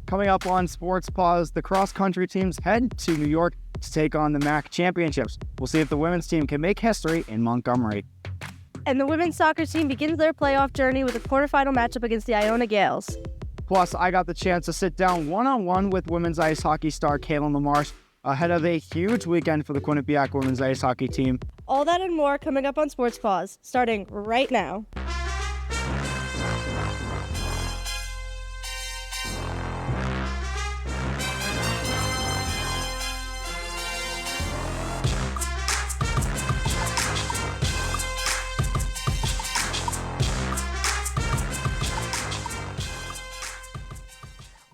Coming up on Sports Paws, the cross-country teams head to New York to take on the MAAC championships. We'll see if the women's team can make history in Montgomery. And the women's soccer team begins their playoff journey with a quarterfinal matchup against the Iona Gales. Plus, I got the chance to sit down one-on-one with women's ice hockey star Kaylin LaMarche ahead of a huge weekend for the Quinnipiac women's ice hockey team. All that and more coming up on Sports Paws, starting right now.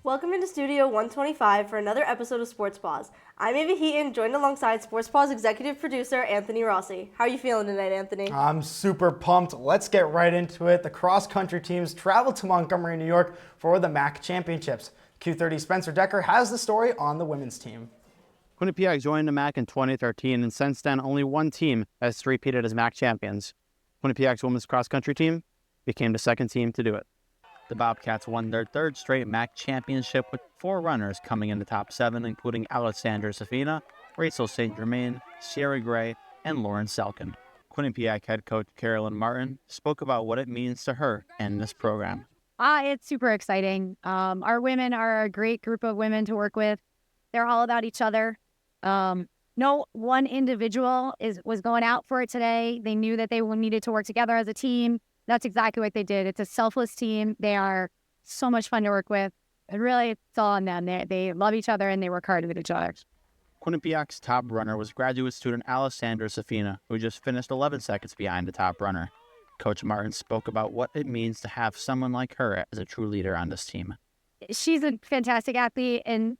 Welcome into Studio 125 for another episode of Sports Paws. I'm Ava Heaton, joined alongside Sports Paws executive producer Anthony Rossi. How are you feeling tonight, Anthony? I'm super pumped. Let's get right into it. The cross-country teams travel to Montgomery, New York for the MAAC championships. Q30 Spencer Decker has the story on the women's team. Quinnipiac joined the MAAC in 2013, and since then, only one team has three-peated as MAAC champions. Quinnipiac's women's cross-country team became the second team to do it. The Bobcats won their third straight MAAC championship with 4 runners coming in the top 7, including Alexandra Safina, Rachel St. Germain, Sierra Gray, and Lauren Selkin. Quinnipiac head coach Carolyn Martin spoke about what it means to her and this program. It's super exciting. Our women are a great group of women to work with. They're all about each other. No one individual was going out for it today. They knew that they needed to work together as a team. That's exactly what they did. It's a selfless team. They are so much fun to work with. And really, it's all on them. They love each other and they work hard with each other. Quinnipiac's top runner was graduate student Alessandra Safina, who just finished 11 seconds behind the top runner. Coach Martin spoke about what it means to have someone like her as a true leader on this team. She's a fantastic athlete and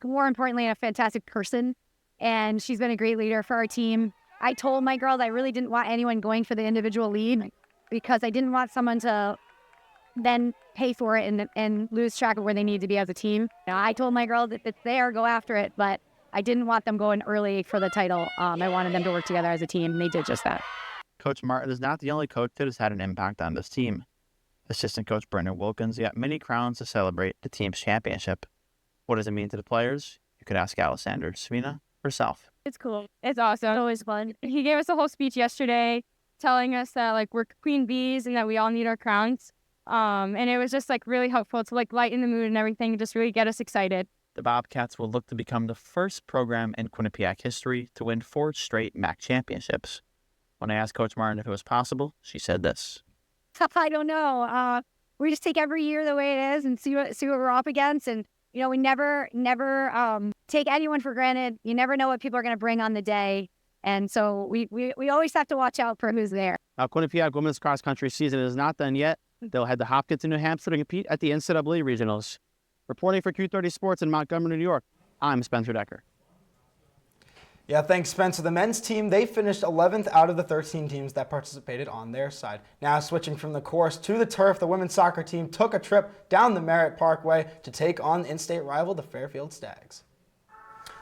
more importantly, a fantastic person. And she's been a great leader for our team. I told my girls I really didn't want anyone going for the individual lead, because I didn't want someone to then pay for it and lose track of where they need to be as a team. I told my girls if it's there, go after it, but I didn't want them going early for the title. I wanted them to work together as a team, and they did just that. Coach Martin is not the only coach that has had an impact on this team. Assistant coach Brendan Wilkins got many crowns to celebrate the team's championship. What does it mean to the players? You could ask Alessandra Safina herself. It's cool. It's awesome. It's always fun. He gave us a whole speech yesterday telling us that we're queen bees and that we all need our crowns. And it was just really helpful to lighten the mood and everything, and just really get us excited. The Bobcats will look to become the first program in Quinnipiac history to win 4 straight MAAC championships. When I asked Coach Martin if it was possible, she said this. I don't know. We just take every year the way it is and see what we're up against. And, we never take anyone for granted. You never know what people are going to bring on the day. And so we always have to watch out for who's there. Now, Quinnipiac women's cross-country season is not done yet. They'll head to Hopkins in New Hampshire to compete at the NCAA Regionals. Reporting for Q30 Sports in Montgomery, New York, I'm Spencer Decker. Yeah, thanks, Spencer. The men's team, they finished 11th out of the 13 teams that participated on their side. Now, switching from the course to the turf, the women's soccer team took a trip down the Merritt Parkway to take on in-state rival, the Fairfield Stags.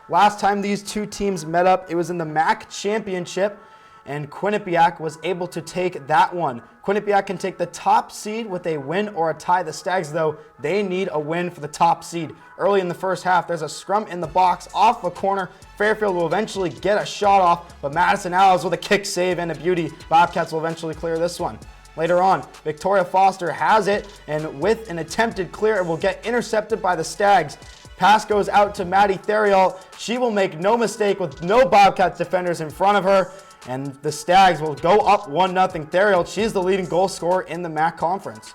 Last time these two teams met up, it was in the MAAC championship, and Quinnipiac was able to take that one. Quinnipiac can take the top seed with a win or a tie. The Stags, though, they need a win for the top seed. Early in the first half, there's a scrum in the box off a corner. Fairfield will eventually get a shot off, but Madison Alves with a kick save and a beauty. Bobcats will eventually clear this one. Later on, Victoria Foster has it, and with an attempted clear, it will get intercepted by the Stags. Pass goes out to Maddie Theriault. She will make no mistake with no Bobcats defenders in front of her, and the Stags will go up 1-0. Theriault, she's the leading goal scorer in the MAAC conference.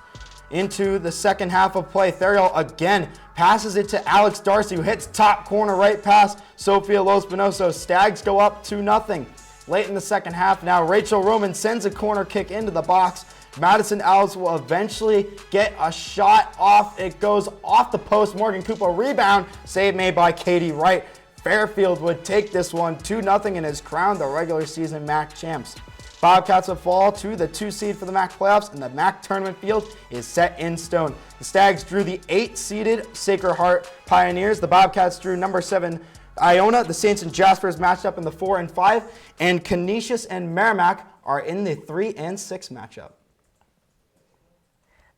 Into the second half of play, Theriault again passes it to Alex Darcy, who hits top corner right past Sofia Lospinoso. Stags go up 2-0. Late in the second half now, Rachel Roman sends a corner kick into the box. Madison Alves will eventually get a shot off. It goes off the post. Morgan Cooper rebound. Save made by Katie Wright. Fairfield would take this one 2-0 and is crowned the regular season MAAC champs. Bobcats will fall to the 2 seed for the MAAC playoffs, and the MAAC tournament field is set in stone. The Stags drew the 8-seeded Sacred Heart Pioneers. The Bobcats drew number 7 Iona. The Saints and Jaspers matched up in the 4 and 5, and Canisius and Merrimack are in the 3 and 6 matchup.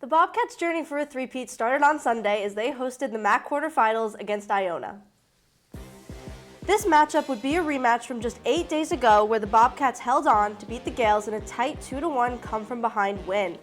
The Bobcats' journey for a three-peat started on Sunday as they hosted the MAAC quarterfinals against Iona. This matchup would be a rematch from just 8 days ago where the Bobcats held on to beat the Gales in a tight 2-1 come-from-behind win.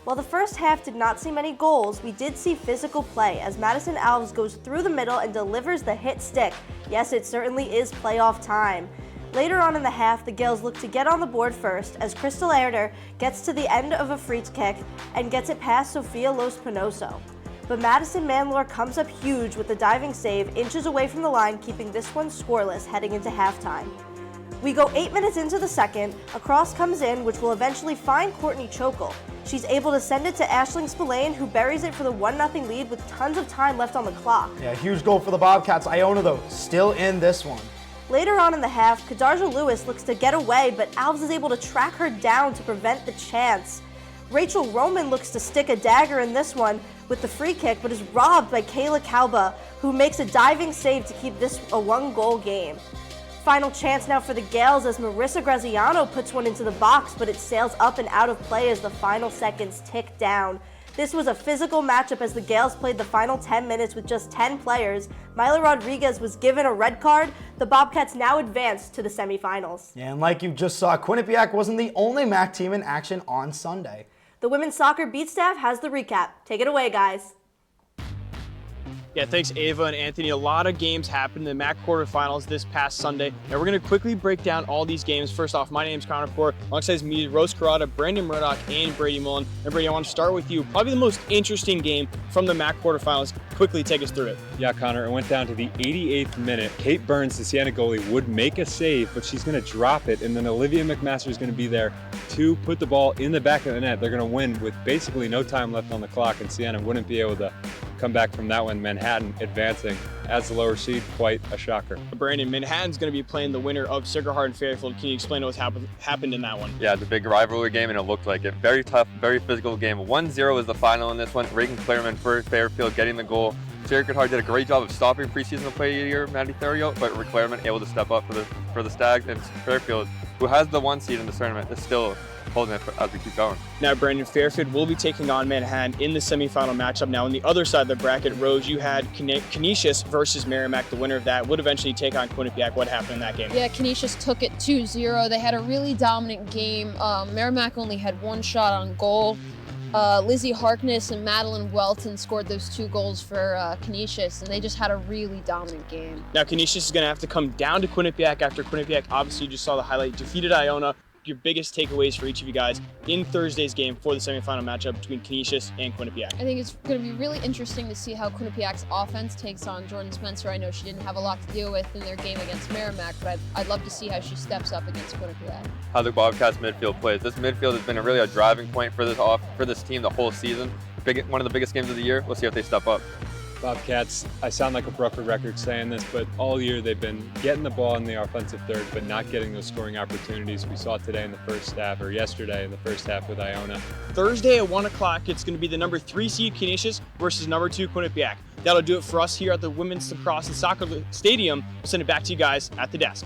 While the first half did not see many goals, we did see physical play as Madison Alves goes through the middle and delivers the hit stick. Yes, it certainly is playoff time. Later on in the half, the Gales look to get on the board first as Crystal Erder gets to the end of a free kick and gets it past Sofia Los-Panoso. But Madison Mandler comes up huge with a diving save inches away from the line, keeping this one scoreless heading into halftime. We go 8 minutes into the second, a cross comes in which will eventually find Courtney Chokel. She's able to send it to Aisling Spillane, who buries it for the 1-0 lead with tons of time left on the clock. Yeah, huge goal for the Bobcats. Iona, though, still in this one. Later on in the half, Kadarja Lewis looks to get away, but Alves is able to track her down to prevent the chance. Rachel Roman looks to stick a dagger in this one with the free kick, but is robbed by Kayla Kalba, who makes a diving save to keep this a one-goal game. Final chance now for the Gales as Marissa Graziano puts one into the box, but it sails up and out of play as the final seconds tick down. This was a physical matchup as the Gales played the final 10 minutes with just 10 players. Myla Rodriguez was given a red card. The Bobcats now advance to the semifinals. Yeah, and like you just saw, Quinnipiac wasn't the only MAAC team in action on Sunday. The women's soccer beat staff has the recap. Take it away, guys. Yeah, thanks Ava and Anthony. A lot of games happened in the MAAC quarterfinals this past Sunday. Now we're going to quickly break down all these games. First off, my name's Connor Poor. Alongside me, Rose Carrata, Brandon Murdoch, and Brady Mullen. And Brady, I want to start with you. Probably the most interesting game from the MAAC quarterfinals. Quickly take us through it. Yeah, Connor, it went down to the 88th minute. Kate Burns, the Siena goalie, would make a save, but she's going to drop it, and then Olivia McMaster is going to be there to put the ball in the back of the net. They're going to win with basically no time left on the clock, and Siena wouldn't be able to come back from that one. Manhattan advancing as the lower seed, quite a shocker. Brandon, Manhattan's going to be playing the winner of Sacred Heart and Fairfield. Can you explain what's happened in that one? Yeah, it's a big rivalry game, and it looked like it. Very tough, very physical game. 1-0 is the final in this one. Reagan Clareman for Fairfield getting the goal. Sacred Heart did a great job of stopping preseason play here, Maddie Theriot, but Rick Clareman able to step up for the Stags, and Fairfield, who has the 1 seed in the tournament, is still holding it as we keep going. Now, Brandon, Fairfield will be taking on Manhattan in the semifinal matchup. Now, on the other side of the bracket, Rose, you had Canisius versus Merrimack. The winner of that would eventually take on Quinnipiac. What happened in that game? Yeah, Canisius took it 2-0. They had a really dominant game. Merrimack only had 1 shot on goal. Lizzie Harkness and Madeline Welton scored those 2 goals for Canisius, and they just had a really dominant game. Now, Canisius is going to have to come down to Quinnipiac after Quinnipiac, obviously, you just saw the highlight, defeated Iona. Your biggest takeaways for each of you guys in Thursday's game for the semifinal matchup between Canisius and Quinnipiac? I think it's going to be really interesting to see how Quinnipiac's offense takes on Jordan Spencer. I know she didn't have a lot to deal with in their game against Merrimack, but I'd love to see how she steps up against Quinnipiac. How the Bobcats midfield plays. This midfield has been a driving point for this team the whole season. One of the biggest games of the year. We'll see if they step up. Bobcats, I sound like a broken record saying this, but all year they've been getting the ball in the offensive third, but not getting those scoring opportunities. We saw today in the first half, or yesterday in the first half with Iona. Thursday at 1 o'clock, it's going to be the number 3 seed Canisius versus number 2 Quinnipiac. That'll do it for us here at the Women's Lacrosse and Soccer Stadium. We'll send it back to you guys at the desk.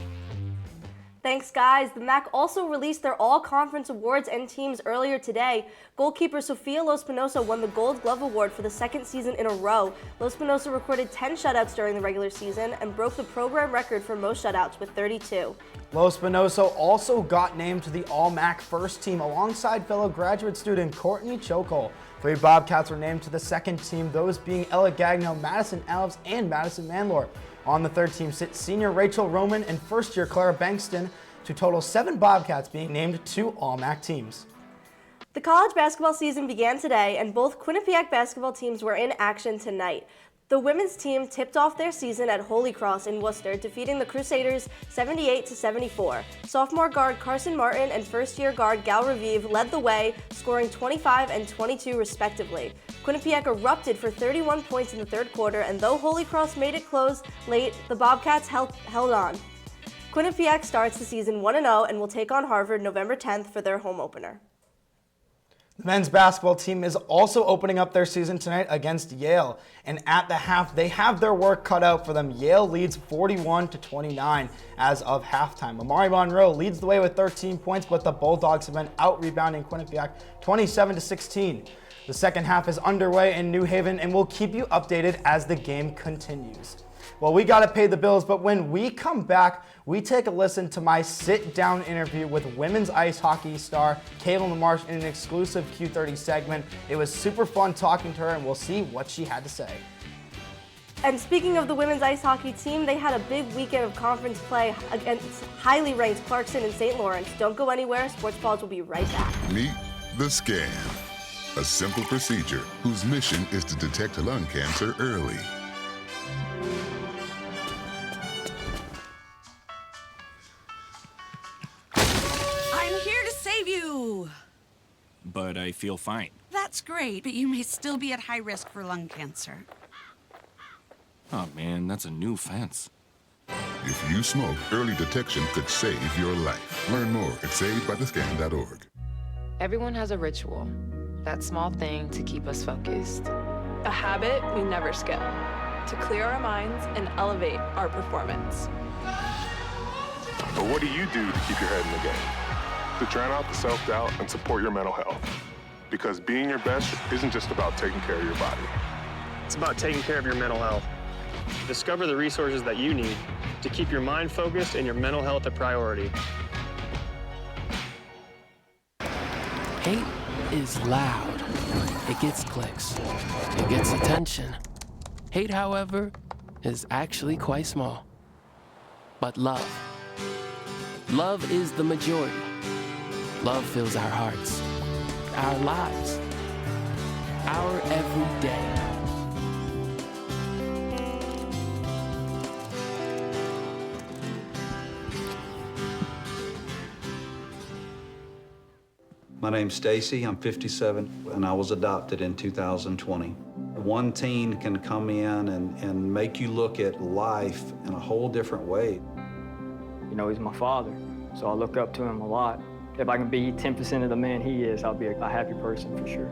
Thanks, guys. The MAAC also released their all-conference awards and teams earlier today. Goalkeeper Sofia Los-Panoso won the Gold Glove Award for the 2nd season in a row. Los-Panoso recorded 10 shutouts during the regular season and broke the program record for most shutouts with 32. Los-Panoso also got named to the All-MAAC first team alongside fellow graduate student Courtney Chokel. 3 Bobcats were named to the 2nd team, those being Ella Gagno, Madison Alves, and Madison Mandler. On the 3rd team sit senior Rachel Roman and first-year Clara Bankston, to total 7 Bobcats being named to All-MAAC teams. The college basketball season began today, and both Quinnipiac basketball teams were in action tonight. The women's team tipped off their season at Holy Cross in Worcester, defeating the Crusaders 78-74. Sophomore guard Carson Martin and first-year guard Gal Raviv led the way, scoring 25 and 22 respectively. Quinnipiac erupted for 31 points in the 3rd quarter, and though Holy Cross made it close late, the Bobcats held on. Quinnipiac starts the season 1-0 and will take on Harvard November 10th for their home opener. The men's basketball team is also opening up their season tonight against Yale. And at the half, they have their work cut out for them. Yale leads 41-29 as of halftime. Amari Monroe leads the way with 13 points, but the Bulldogs have been out-rebounding Quinnipiac 27-16. The second half is underway in New Haven, and we'll keep you updated as the game continues. Well, we gotta pay the bills, but when we come back, we take a listen to my sit-down interview with women's ice hockey star Caitlin LaMarche in an exclusive Q30 segment. It was super fun talking to her, and we'll see what she had to say. And speaking of the women's ice hockey team, they had a big weekend of conference play against highly ranked Clarkson and St. Lawrence. Don't go anywhere. Sports Paws will be right back. Meet the scan, a simple procedure whose mission is to detect lung cancer early. I'm here to save you. But I feel fine. That's great, but you may still be at high risk for lung cancer. Oh man, that's a new fence. If you smoke, early detection could save your life. Learn more at savedbythescan.org. Everyone has a ritual, that small thing to keep us focused. A habit we never skip, to clear our minds and elevate our performance. But what do you do to keep your head in the game? To drown out the self-doubt and support your mental health. Because being your best isn't just about taking care of your body. It's about taking care of your mental health. Discover the resources that you need to keep your mind focused and your mental health a priority. Hate is loud. It gets clicks. It gets attention. Hate, however, is actually quite small. But love is the majority. Love fills our hearts, our lives, our everyday. My name's Stacy, I'm 57, and I was adopted in 2020. One teen can come in and make you look at life in a whole different way. You know, he's my father, so I look up to him a lot. If I can be 10% of the man he is, I'll be a happy person for sure.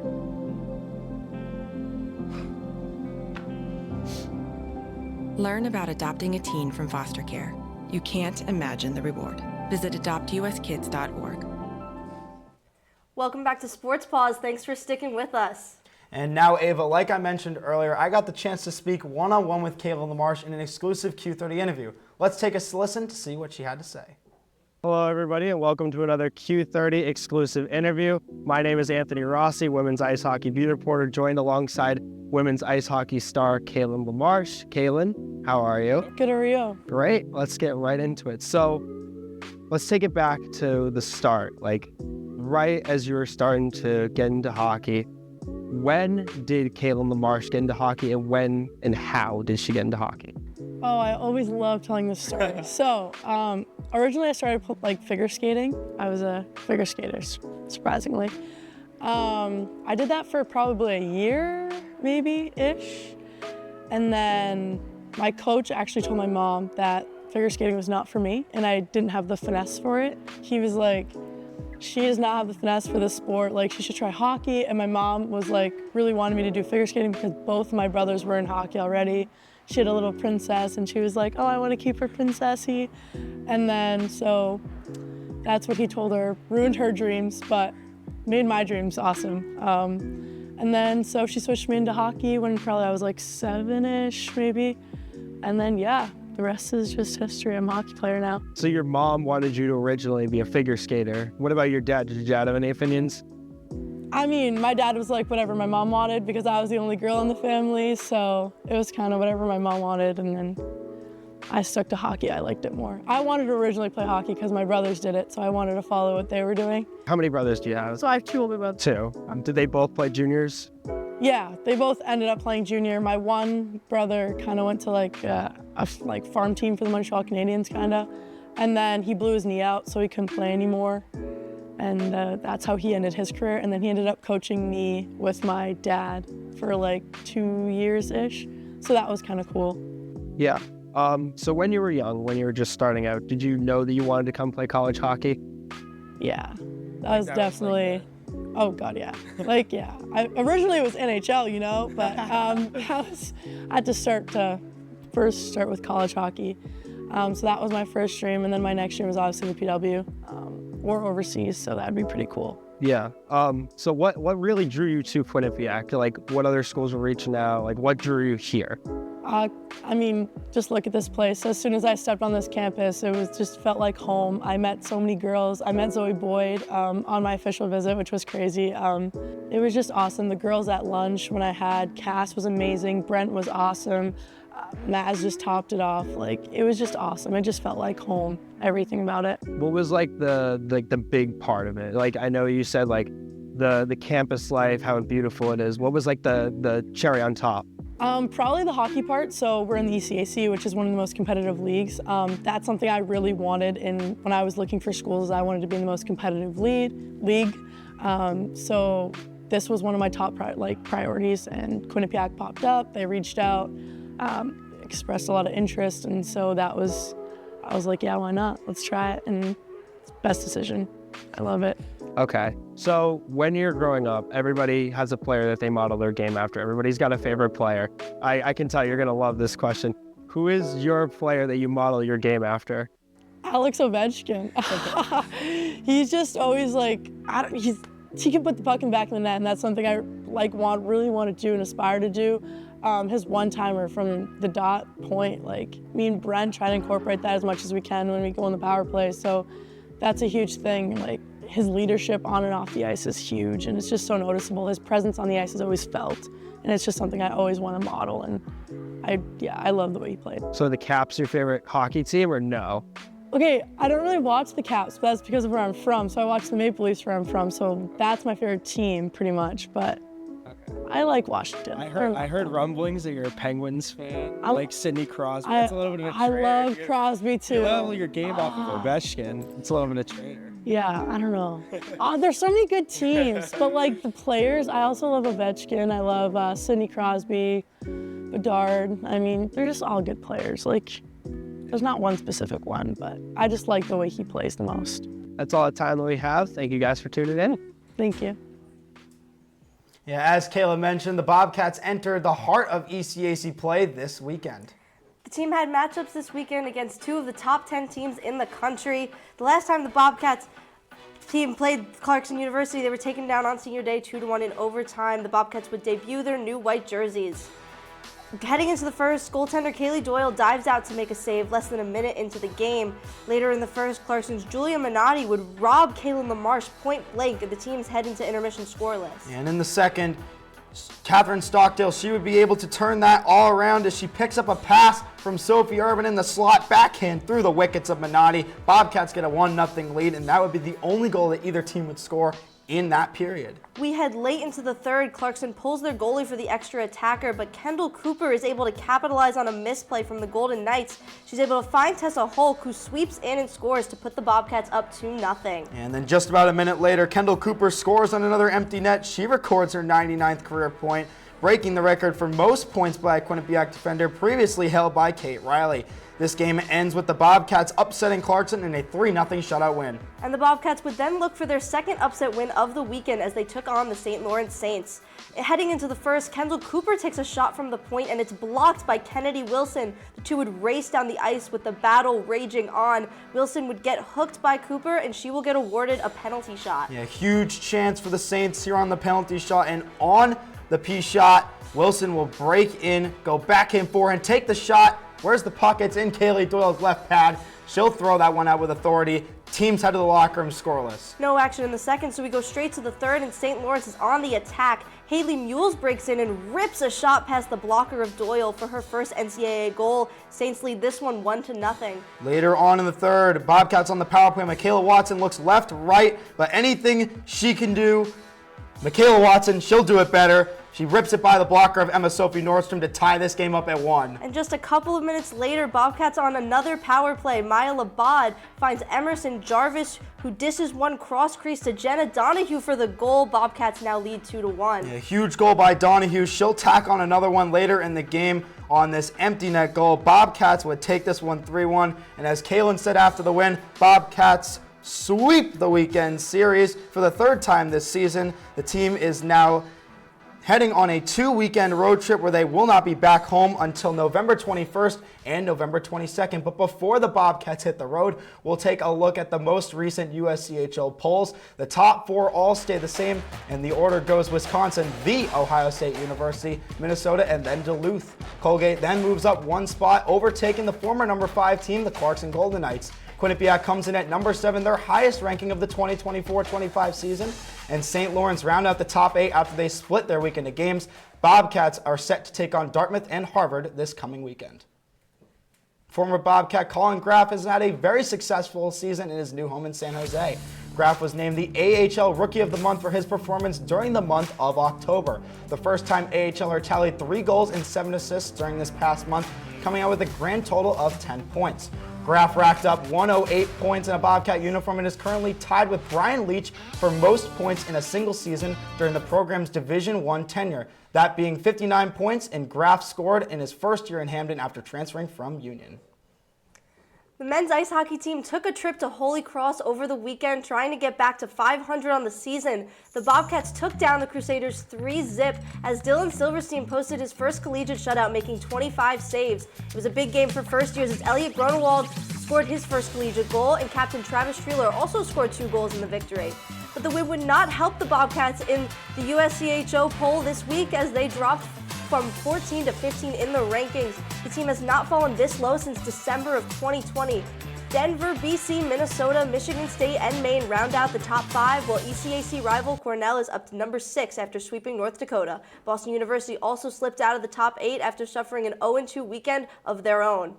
Learn about adopting a teen from foster care. You can't imagine the reward. Visit adoptuskids.org. Welcome back to Sports Paws. Thanks for sticking with us. And now, Ava, like I mentioned earlier, I got the chance to speak one-on-one with Caitlin LaMarche in an exclusive Q30 interview. Let's take a listen to see what she had to say. Hello, everybody, and welcome to another Q30 exclusive interview. My name is Anthony Rossi, women's ice hockey beat reporter, joined alongside women's ice hockey star Caitlin LaMarche. Caitlin, how are you? Good, how are you? Great. Let's get right into it. So let's take it back to the start. Like, right as you were starting to get into hockey, when did Caitlin LaMarche get into hockey, and when and how did she get into hockey? Oh, I always love telling this story. So, originally I started figure skating. I was a figure skater, surprisingly. I did that for probably a year, maybe-ish. And then my coach actually told my mom that figure skating was not for me, and I didn't have the finesse for it. He was like, she does not have the finesse for this sport, like she should try hockey. And my mom was like, really wanted me to do figure skating because both of my brothers were in hockey already. She had a little princess and she was like, oh, I want to keep her princessy. And then, so that's what he told her, ruined her dreams, but made my dreams awesome. And then, so she switched me into hockey when probably I was like 7-ish, maybe. And then, yeah. The rest is just history. I'm a hockey player now. So your mom wanted you to originally be a figure skater. What about your dad? Did your dad have any opinions? I mean, my dad was like whatever my mom wanted because I was the only girl in the family. So it was kind of whatever my mom wanted. And then I stuck to hockey. I liked it more. I wanted to originally play hockey because my brothers did it. So I wanted to follow what they were doing. How many brothers do you have? So I have 2 older brothers. 2. Did they both play juniors? Yeah, they both ended up playing junior. My one brother kind of went to a farm team for the Montreal Canadiens, kind of. And then he blew his knee out, so he couldn't play anymore. And that's how he ended his career. And then he ended up coaching me with my dad for like 2 years-ish. So that was kind of cool. Yeah. So when you were young, when you were just starting out, did you know that you wanted to come play college hockey? Yeah, that was definitely... Oh God, yeah. Yeah. Originally it was NHL, you know, but I had to first start with college hockey. So that was my first dream, and then my next dream was obviously the PW or overseas, so that'd be pretty cool. Yeah. So what really drew you to Quinnipiac? Like, what other schools were reaching out? Like, what drew you here? I mean, just look at this place. As soon as I stepped on this campus, it was just felt like home. I met so many girls. I met Zoe Boyd on my official visit, which was crazy. It was just awesome. The girls at lunch when I had Cass was amazing. Brent was awesome. Maz just topped it off. Like, it was just awesome. It just felt like home. Everything about it. What was like the big part of it? Like, I know you said like the campus life, how beautiful it is. What was like the cherry on top? Probably the hockey part. So we're in the ECAC, which is one of the most competitive leagues. That's something I really wanted when I was looking for schools. I wanted to be in the most competitive league. So this was one of my top priorities, and Quinnipiac popped up. They reached out, expressed a lot of interest, and so I was like, yeah, why not? Let's try it, and it's the best decision. I love it. Okay, so when you're growing up, everybody has a player that they model their game after. Everybody's got a favorite player. I can tell you're gonna love this question. Who is your player that you model your game after? Alex Ovechkin. He's just always like, he can put the puck in the back of the net, and that's something I really want to do and aspire to do. His one-timer from the dot point, like me and Brent try to incorporate that as much as we can when we go on the power play. So that's a huge thing. Like, his leadership on and off the ice is huge, and it's just so noticeable. His presence on the ice is always felt, and it's just something I always want to model, and I love the way he played. So the Caps your favorite hockey team or no? Okay, I don't really watch the Caps, but that's because of where I'm from. So I watch the Maple Leafs where I'm from, so that's my favorite team pretty much, but I like Washington. I heard rumblings that you're a Penguins fan, like Sidney Crosby. It's a little bit of a traitor. I love Crosby too. You level your game off of Ovechkin. It's a little bit of a traitor. Yeah, I don't know. There's so many good teams, but like the players, I also love Ovechkin. I love Sidney Crosby, Bedard. I mean, they're just all good players. Like, there's not one specific one, but I just like the way he plays the most. That's all the time that we have. Thank you guys for tuning in. Thank you. Yeah, as Kayla mentioned, the Bobcats entered the heart of ECAC play this weekend. The team had matchups this weekend against two of the top 10 teams in the country. The last time the Bobcats team played Clarkson University, they were taken down on senior day 2-1 in overtime. The Bobcats would debut their new white jerseys. Heading into the first, goaltender Kaylee Doyle dives out to make a save less than a minute into the game. Later in the first, Clarkson's Julia Minotti would rob Kaylin LaMarche point blank, and the teams head into intermission scoreless. And in the second, Catherine Stockdale, she would be able to turn that all around as she picks up a pass from Sophie Urban in the slot, backhand through the wickets of Minotti. Bobcats get a 1-0 lead, and that would be the only goal that either team would score in that period. We head late into the third. Clarkson pulls their goalie for the extra attacker, but Kendall Cooper is able to capitalize on a misplay from the Golden Knights. She's able to find Tessa Hulk, who sweeps in and scores to put the Bobcats up 2-0. And then just about a minute later, Kendall Cooper scores on another empty net. She records her 99th career point, breaking the record for most points by a Quinnipiac defender previously held by Kate Riley. This game ends with the Bobcats upsetting Clarkson in a 3-0 shutout win. And the Bobcats would then look for their second upset win of the weekend as they took on the St. Lawrence Saints. Heading into the first, Kendall Cooper takes a shot from the point and it's blocked by Kennedy Wilson. The two would race down the ice with the battle raging on. Wilson would get hooked by Cooper and she will get awarded a penalty shot. Yeah, huge chance for the Saints here on the penalty shot, and on the P shot, Wilson will break in, go backhand forehand, take the shot. Where's the puck? It's in Kaylee Doyle's left pad. She'll throw that one out with authority. Teams head to the locker room scoreless. No action in the second, so we go straight to the third, and St. Lawrence is on the attack. Haley Mules breaks in and rips a shot past the blocker of Doyle for her first NCAA goal. Saints lead this one 1-0. Later on in the third, Bobcats on the power play. Michaela Watson looks left, right, but anything she can do, Michaela Watson, she'll do it better. She rips it by the blocker of Emma Sophie Nordstrom to tie this game up at 1. And just a couple of minutes later, Bobcats on another power play. Maya Labad finds Emerson Jarvis, who dishes one cross crease to Jenna Donahue for the goal. Bobcats now lead 2-1. Yeah, huge goal by Donahue. She'll tack on another one later in the game on this empty net goal. Bobcats would take this one 3-1. And as Kaylin said after the win, Bobcats sweep the weekend series for the third time this season. The team is now heading on a 2-weekend road trip where they will not be back home until November 21st and November 22nd. But before the Bobcats hit the road, we'll take a look at the most recent USCHO polls. The top 4 all stay the same, and the order goes Wisconsin, the Ohio State University, Minnesota, and then Duluth. Colgate then moves up 1 spot, overtaking the former number 5 team, the Clarkson Golden Knights. Quinnipiac comes in at number 7, their highest ranking of the 2024-25 season. And St. Lawrence round out the top 8 after they split their weekend of games. Bobcats are set to take on Dartmouth and Harvard this coming weekend. Former Bobcat Colin Graff has had a very successful season in his new home in San Jose. Graff was named the AHL Rookie of the Month for his performance during the month of October. The first time AHLer tallied 3 goals and 7 assists during this past month, coming out with a grand total of 10 points. Graff racked up 108 points in a Bobcat uniform and is currently tied with Brian Leach for most points in a single season during the program's Division I tenure, that being 59 points, and Graff scored in his first year in Hamden after transferring from Union. The men's ice hockey team took a trip to Holy Cross over the weekend, trying to get back to 500 on the season. The Bobcats took down the Crusaders 3-0 as Dylan Silverstein posted his first collegiate shutout, making 25 saves. It was a big game for first years as Elliot Grunewald scored his first collegiate goal, and Captain Travis Streeler also scored 2 goals in the victory. But the win would not help the Bobcats in the USCHO poll this week as they dropped from 14 to 15 in the rankings. The team has not fallen this low since December of 2020. Denver, BC, Minnesota, Michigan State, and Maine round out the top 5, while ECAC rival Cornell is up to number 6 after sweeping North Dakota. Boston University also slipped out of the top 8 after suffering an 0-2 weekend of their own.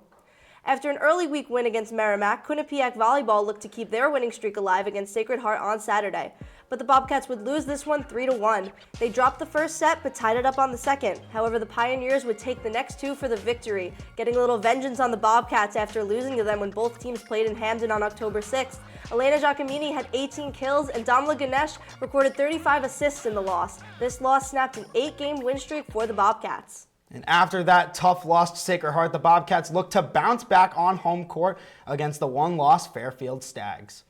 After an early week win against MAAC, Quinnipiac volleyball looked to keep their winning streak alive against Sacred Heart on Saturday. But the Bobcats would lose this one 3-1. They dropped the first set but tied it up on the second. However, the Pioneers would take the next 2 for the victory, getting a little vengeance on the Bobcats after losing to them when both teams played in Hamden on October 6th. Elena Giacomini had 18 kills and Damla Ganesh recorded 35 assists in the loss. This loss snapped an 8-game win streak for the Bobcats. And after that tough loss to Sacred Heart, the Bobcats look to bounce back on home court against the 1-loss Fairfield Stags.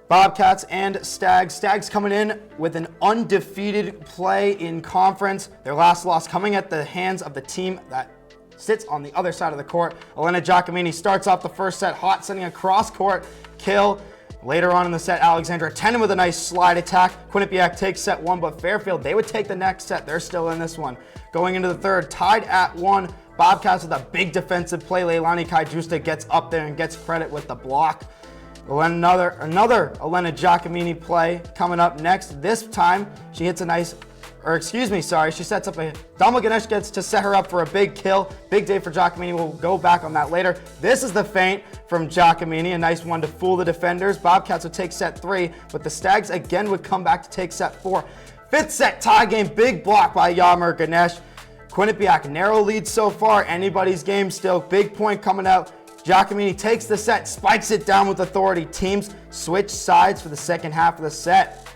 Bobcats and Stags. Stags coming in with an undefeated play in conference. Their last loss coming at the hands of the team that sits on the other side of the court. Elena Giacomini starts off the first set hot, sending a cross-court kill. Later on in the set, Alexandra Tenen with a nice slide attack. Quinnipiac takes set 1, but Fairfield, they would take the next set. They're still in this one. Going into the third, tied at 1. Bobcats with a big defensive play. Leilani Kaijusta gets up there and gets credit with the block. Another Elena Giacomini play coming up next. This time, she hits a nice, she sets up a, Damla Ganesh gets to set her up for a big kill. Big day for Giacomini. We'll go back on that later. This is the feint from Giacomini, a nice one to fool the defenders. Bobcats would take set 3, but the Stags again would come back to take set 4. 5th set tie game, big block by Yammer Ganesh. Quinnipiac, narrow lead so far, anybody's game still. Big point coming out. Giacomini takes the set, spikes it down with authority. Teams switch sides for the second half of the set.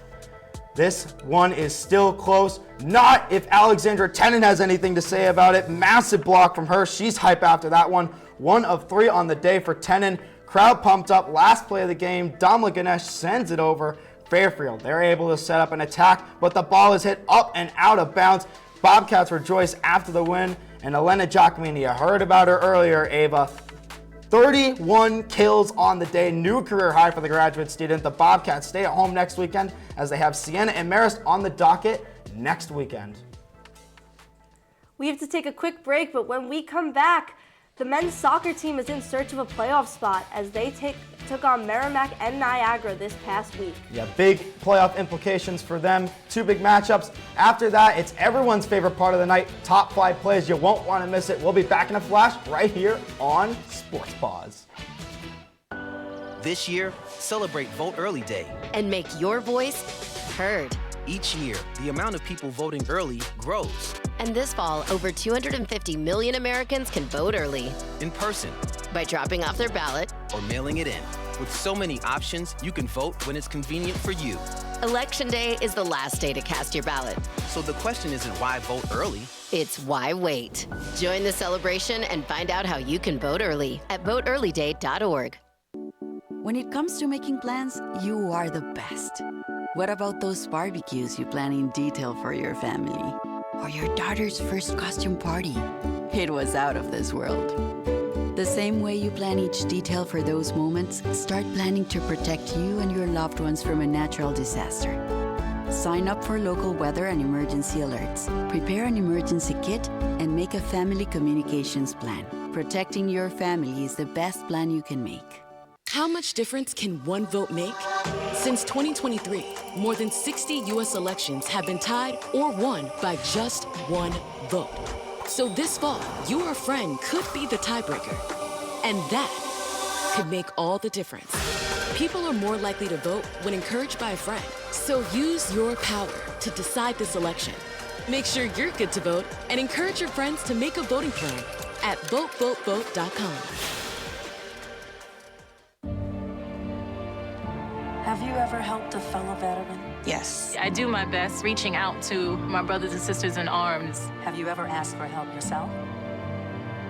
This one is still close. Not if Alexandra Tenen has anything to say about it. Massive block from her. She's hype after that one. 1 of 3 on the day for Tenen. Crowd pumped up. Last play of the game. Damla Ganesh sends it over. Fairfield, they're able to set up an attack, but the ball is hit up and out of bounds. Bobcats rejoice after the win. And Elena Giacomini, you heard about her earlier, Ava. 31 kills on the day, new career high for the graduate student. The Bobcats stay at home next weekend as they have Siena and Marist on the docket next weekend. We have to take a quick break, but when we come back, the men's soccer team is in search of a playoff spot as they took on Merrimack and Niagara this past week. Yeah, big playoff implications for them. 2 big matchups. After that, it's everyone's favorite part of the night, top 5 plays. You won't want to miss it. We'll be back in a flash right here on Sports Paws. This year, celebrate Vote Early Day and make your voice heard. Each year, the amount of people voting early grows. And this fall, over 250 million Americans can vote early. In person. By dropping off their ballot. Or mailing it in. With so many options, you can vote when it's convenient for you. Election day is the last day to cast your ballot. So the question isn't why vote early. It's why wait. Join the celebration and find out how you can vote early at voteearlyday.org. When it comes to making plans, you are the best. What about those barbecues you plan in detail for your family? Or your daughter's first costume party? It was out of this world. The same way you plan each detail for those moments, start planning to protect you and your loved ones from a natural disaster. Sign up for local weather and emergency alerts. Prepare an emergency kit and make a family communications plan. Protecting your family is the best plan you can make. How much difference can one vote make? Since 2023, more than 60 U.S. elections have been tied or won by just one vote. So this fall, your friend could be the tiebreaker. And that could make all the difference. People are more likely to vote when encouraged by a friend. So use your power to decide this election. Make sure you're good to vote and encourage your friends to make a voting plan at votevotevote.com. Have you ever helped a fellow veteran? Yes. I do my best reaching out to my brothers and sisters in arms. Have you ever asked for help yourself?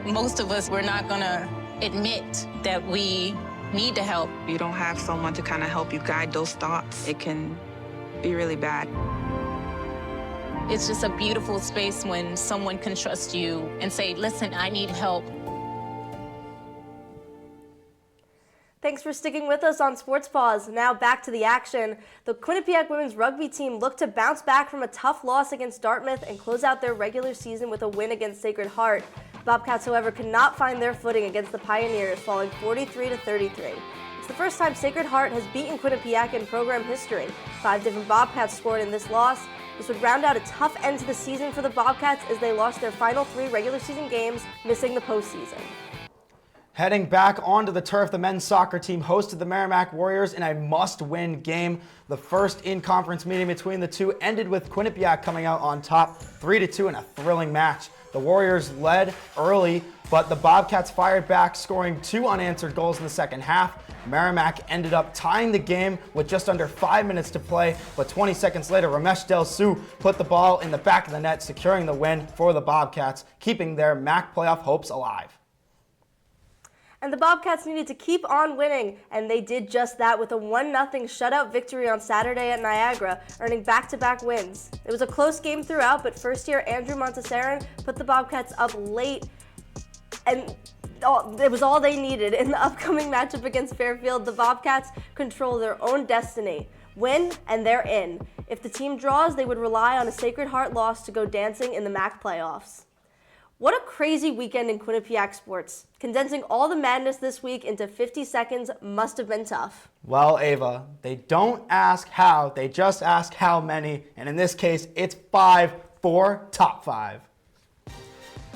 Most of us, we're not gonna admit that we need to help. You don't have someone to kind of help you guide those thoughts. It can be really bad. It's just a beautiful space when someone can trust you and say, listen, I need help. Thanks for sticking with us on Sports Paws. Now back to the action. The Quinnipiac women's rugby team looked to bounce back from a tough loss against Dartmouth and close out their regular season with a win against Sacred Heart. Bobcats, however, could not find their footing against the Pioneers, falling 43-33. It's the first time Sacred Heart has beaten Quinnipiac in program history. 5 different Bobcats scored in this loss. This would round out a tough end to the season for the Bobcats as they lost their final 3 regular season games, missing the postseason. Heading back onto the turf, the men's soccer team hosted the MAAC Warriors in a must-win game. The first in-conference meeting between the two ended with Quinnipiac coming out on top 3-2 in a thrilling match. The Warriors led early, but the Bobcats fired back, scoring 2 unanswered goals in the second half. MAAC ended up tying the game with just under 5 minutes to play, but 20 seconds later, Ramesh Del Sioux put the ball in the back of the net, securing the win for the Bobcats, keeping their MAAC playoff hopes alive. And the Bobcats needed to keep on winning, and they did just that with a 1-0 shutout victory on Saturday at Niagara, earning back-to-back wins. It was a close game throughout, but first-year Andrew Montessarin put the Bobcats up late, and it was all they needed. In the upcoming matchup against Fairfield, the Bobcats control their own destiny. Win, and they're in. If the team draws, they would rely on a Sacred Heart loss to go dancing in the MAAC playoffs. What a crazy weekend in Quinnipiac sports. Condensing all the madness this week into 50 seconds must have been tough. Well, Ava, they don't ask how, they just ask how many, and in this case, it's 5 for top 5.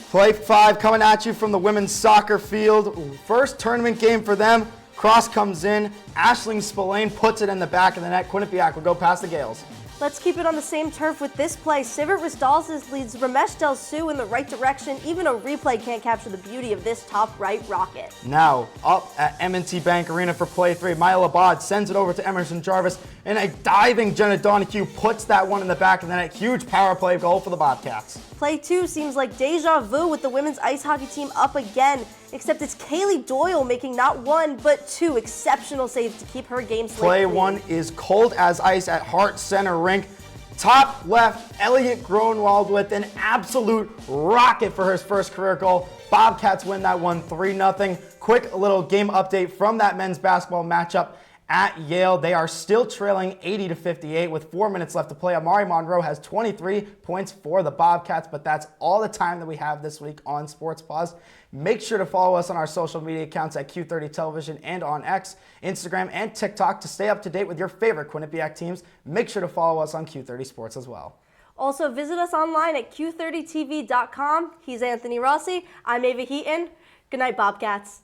Play 5 coming at you from the women's soccer field. First tournament game for them. Cross comes in. Aisling Spillane puts it in the back of the net. Quinnipiac will go past the Gales. Let's keep it on the same turf with this play. Sivert Ristalsis leads Ramesh Del Sioux in the right direction. Even a replay can't capture the beauty of this top right rocket. Now, up at M&T Bank Arena for play 3, Maya Labad sends it over to Emerson Jarvis, and a diving Jenna Donahue puts that one in the back of the net. Huge power play goal for the Bobcats. Play 2 seems like deja vu with the women's ice hockey team up again, except it's Kaylee Doyle making not 1, but 2 exceptional saves to keep her game slate Play clean. 1 is cold as ice at Hart Center Rink. Top left, Elliot Gronwald with an absolute rocket for his first career goal. Bobcats win that one 3-0. Quick little game update from that men's basketball matchup at Yale. They are still trailing 80-58 with 4 minutes left to play. Amari Monroe has 23 points for the Bobcats, but that's all the time that we have this week on Sports Paws. Make sure to follow us on our social media accounts at Q30 Television and on X, Instagram, and TikTok to stay up to date with your favorite Quinnipiac teams. Make sure to follow us on Q30 Sports as well. Also, visit us online at Q30TV.com. He's Anthony Rossi. I'm Ava Heaton. Good night, Bobcats.